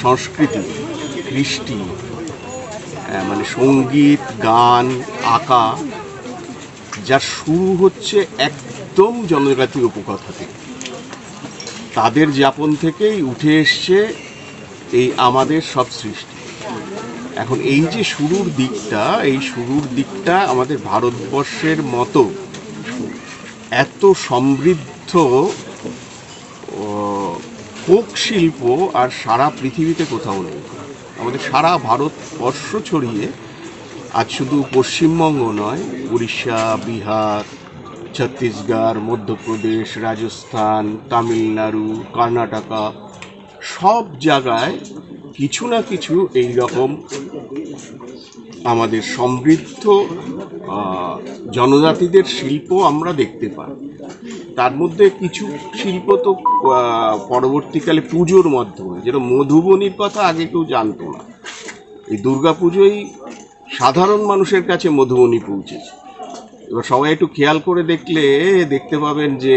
সংস্কৃতি, কৃষ্টি, মানে সঙ্গীত, গান, আঁকা, যার শুরু হচ্ছে একদম জনজাতির উপকথা থেকে, তাদের যাপন থেকেই উঠে এসছে এই আমাদের সব সৃষ্টি। এখন এই যে শুরুর দিকটা আমাদের ভারতবর্ষের মতো এত সমৃদ্ধ ফোক শিল্প আর সারা পৃথিবীতে কোথাও নেই। আমাদের সারা ভারতবর্ষ ছড়িয়ে আজ শুধু পশ্চিমবঙ্গ নয়, উড়িষ্যা, বিহার, ছত্তিশগড়, মধ্যপ্রদেশ, রাজস্থান, তামিলনাড়ু, কর্ণাটকা, সব জায়গায় কিছু না কিছু এই রকম আমাদের সমৃদ্ধ জনজাতিদের শিল্প আমরা দেখতে পাই। তার মধ্যে কিছু শিল্প তো পরবর্তীকালে পুজোর মাধ্যমে, যেটা মধুবনীর কথা আগে কেউ জানতো না, এই দুর্গাপুজোই সাধারণ মানুষের কাছে মধুবনী পৌঁছেছে। এবার সবাই একটু খেয়াল করে দেখতে পাবেন যে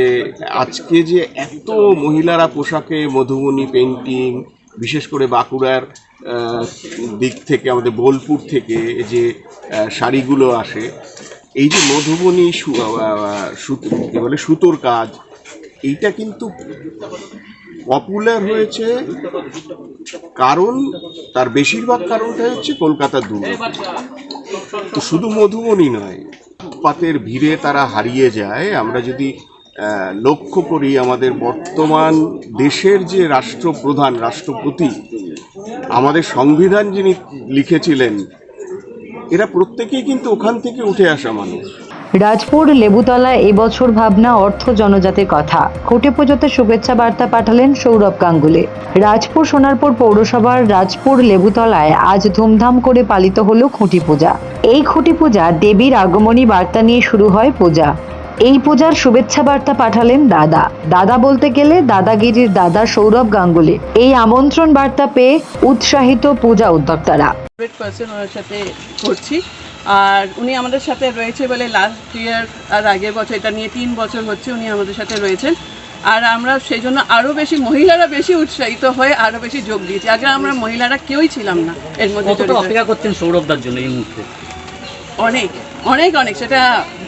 আজকে যে এত মহিলারা পোশাকে মধুবনী পেন্টিং, বিশেষ করে বাঁকুড়ার দিক থেকে, আমাদের বোলপুর থেকে যে শাড়িগুলো আসে, এই যে মধুবনী সুতোর কাজ, এইটা কিন্তু পপুলার হয়েছে কারণ তার বেশিরভাগ কারণটা হচ্ছে কলকাতার দুর্গাপুজো। তো শুধু মধুবনী নয়, পাতের ভিড়ে তারা হারিয়ে যায়। আমরা যদি লক্ষ্য করি, আমাদের বর্তমান দেশের যে রাষ্ট্রপ্রধান, রাষ্ট্রপতি, আমাদের সংবিধান যিনি লিখেছিলেন, এরা প্রত্যেকেই কিন্তু ওখান থেকে উঠে আসা মানুষ। রাজপুর লেবুতলা এবছর ভাবনা অর্থ জনজাতির কথা। খুঁটি পুজোতে শুভেচ্ছা বার্তা পাঠালেন সৌরভ গাঙ্গুলি। রাজপুর সোনারপুর পৌরসভার রাজপুর লেবুতলায় আজ ধুমধাম করে পালিত হলো খুঁটি পূজা। এই খুঁটি পূজা দেবীর আগমনী বার্তা নিয়ে শুরু হয় পূজা। এই পূজার শুভেচ্ছা বার্তা পাঠালেন দাদা বলতে গেলে দাদাগিরির দাদা সৌরভ গাঙ্গুলি। এই আমন্ত্রণ বার্তা পেয়ে উৎসাহিত পূজা উদ্যোক্তারা। ওনার সাথে করছি, আর উনি আমাদের সাথে রয়েছে বলে লাস্ট ইয়ার আর আগের বছর, এটা নিয়ে 3 বছর হচ্ছে উনি আমাদের সাথে রয়েছেন। আর আমরা সেই জন্য আরও বেশি মহিলারা বেশি উৎসাহিত হয়ে আরও বেশি যোগ দিয়েছি। আগে আমরা মহিলারা কেউই ছিলাম না এর মধ্যে। অপেক্ষা করতেন সৌরভদার জন্য এই মুহূর্তে? অনেক অনেক অনেক, সেটা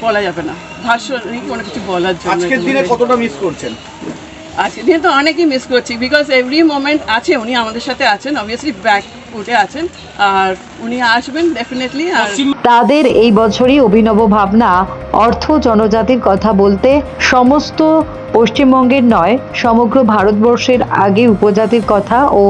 বলা যাবে না, ভাষ্য নেই কোনো কিছু বলার জন্য। আজকের দিনে কতটা মিস করছেন? আজকের দিনে তো অনেকই মিস করছি, বিকজ এভরি মোমেন্ট আছে, উনি আমাদের সাথে আছেন, অবভিয়াসলি ব্যাক উঠে আছেন, আর উনি আসবেন ডেফিনেটলি। আর তাদের এই বছরই অভিনব ভাবনা অর্থ জনজাতির কথা বলতে সমস্ত পশ্চিমবঙ্গের নয়, সমগ্র ভারতবর্ষের আগে উপজাতির কথা ও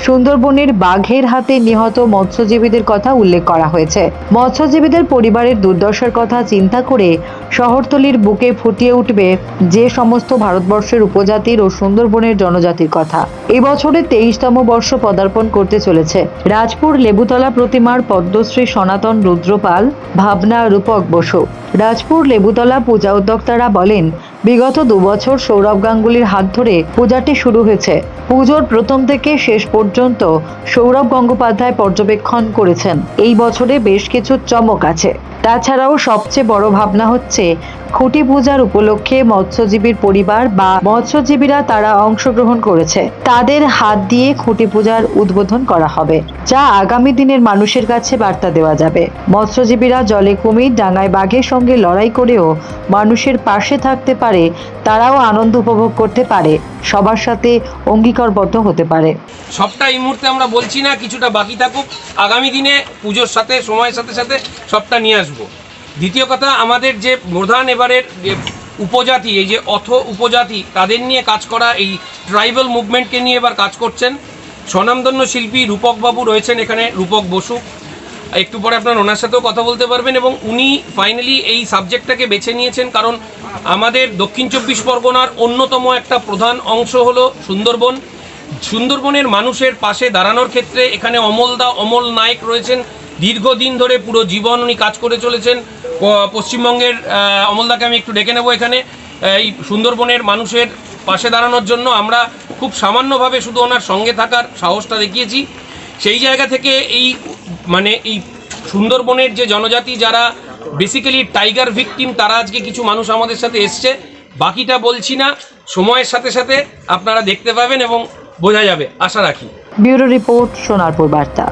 সুন্দরবনের বাঘের হাতে নিহত মৎস্যজীবীদের কথা উল্লেখ করা হয়েছে। মৎস্যজীবীদের পরিবারের দুর্দশার কথা চিন্তা করে শহরতলির বুকে ফুটিয়ে উঠবে যে সমস্ত ভারতবর্ষের উপজাতির ও সুন্দরবনের জনজাতির কথা। এবছরে 23তম বর্ষ পদার্পণ করতে চলেছে রাজপুর লেবুতলা প্রতিমার পদ্মশ্রী সনাতন রুদ্রপাল, ভাবনা রূপক বসু। রাজপুর লেবুতলা পূজা উদ্যোক্তারা বলেন, বিগত 2 বছর সৌরভ গাঙ্গুলির হাত ধরে পূজাটি শুরু হয়েছে। পুজোর প্রথম থেকে শেষ পর্যন্ত সৌরভ গঙ্গোপাধ্যায় পর্যবেক্ষণ করেছেন। এই বছরে বেশ কিছু চমক আছে। তাছাড়াও সবচেয়ে বড় ভাবনা হচ্ছে খুঁটি পূজার উপলক্ষে মৎস্যজীবীর পরিবার বা মৎস্যজীবীরা তারা অংশগ্রহণ করেছে, তাদের হাত দিয়ে খুঁটি পূজার উদ্বোধন করা হবে, যা আগামী দিনের মানুষের কাছে বার্তা দেওয়া যাবে। মৎস্যজীবীরা জলে কুমির, ডাঙায় বাঘের সঙ্গে লড়াই করেও মানুষের পাশে থাকতে পারে, তারাও আনন্দ উপভোগ করতে পারে, সবার সাথে অঙ্গীকারবদ্ধ হতে পারে। সবটা এই মুহূর্তে আমরা বলছি না, কিছুটা বাকি থাকুক, আগামী দিনে পুজোর সাথে সময়ের সাথে সাথে সবটা নিয়ে আসবো। দ্বিতীয় কথা, আমাদের যে প্রধান এবারের যে উপজাতি, এই যে উপজাতি, তাদের নিয়ে কাজ করা, এই ট্রাইবাল মুভমেন্টকে নিয়ে এবার কাজ করছেন স্বনামধন্য শিল্পী রূপকবাবু রয়েছেন এখানে, রূপক বসু। একটু পরে আপনার ওনার সাথেও কথা বলতে পারবেন। এবং উনি ফাইনালি এই সাবজেক্টটাকে বেছে নিয়েছেন কারণ আমাদের দক্ষিণ 24 পরগনার অন্যতম একটা প্রধান অংশ হলো সুন্দরবন। সুন্দরবনের মানুষের পাশে দাঁড়ানোর ক্ষেত্রে এখানে অমল নায়েক রয়েছেন, দীর্ঘদিন ধরে পুরো জীবন উনি কাজ করে চলেছেন। পশ্চিমবঙ্গের অমলদাকে আমি একটু ডেকে নেব এখানে। এই সুন্দরবনের মানুষের পাশে দাঁড়ানোর জন্য আমরা খুব সামান্যভাবে শুধু ওনার সঙ্গে থাকার সাহসটা দেখিয়েছি। সেই জায়গা থেকে এই সুন্দরবনের যে জনজাতি যারা বেসিক্যালি টাইগার ভিকটিম, তারা আজকে কিছু মানুষ আমাদের সাথে এসছে। বাকিটা বলছি না, সময়ের সাথে সাথে আপনারা দেখতে পাবেন এবং বোঝা যাবে, আশা রাখি। ব্যুরো রিপোর্ট, সোনারপুর বার্তা।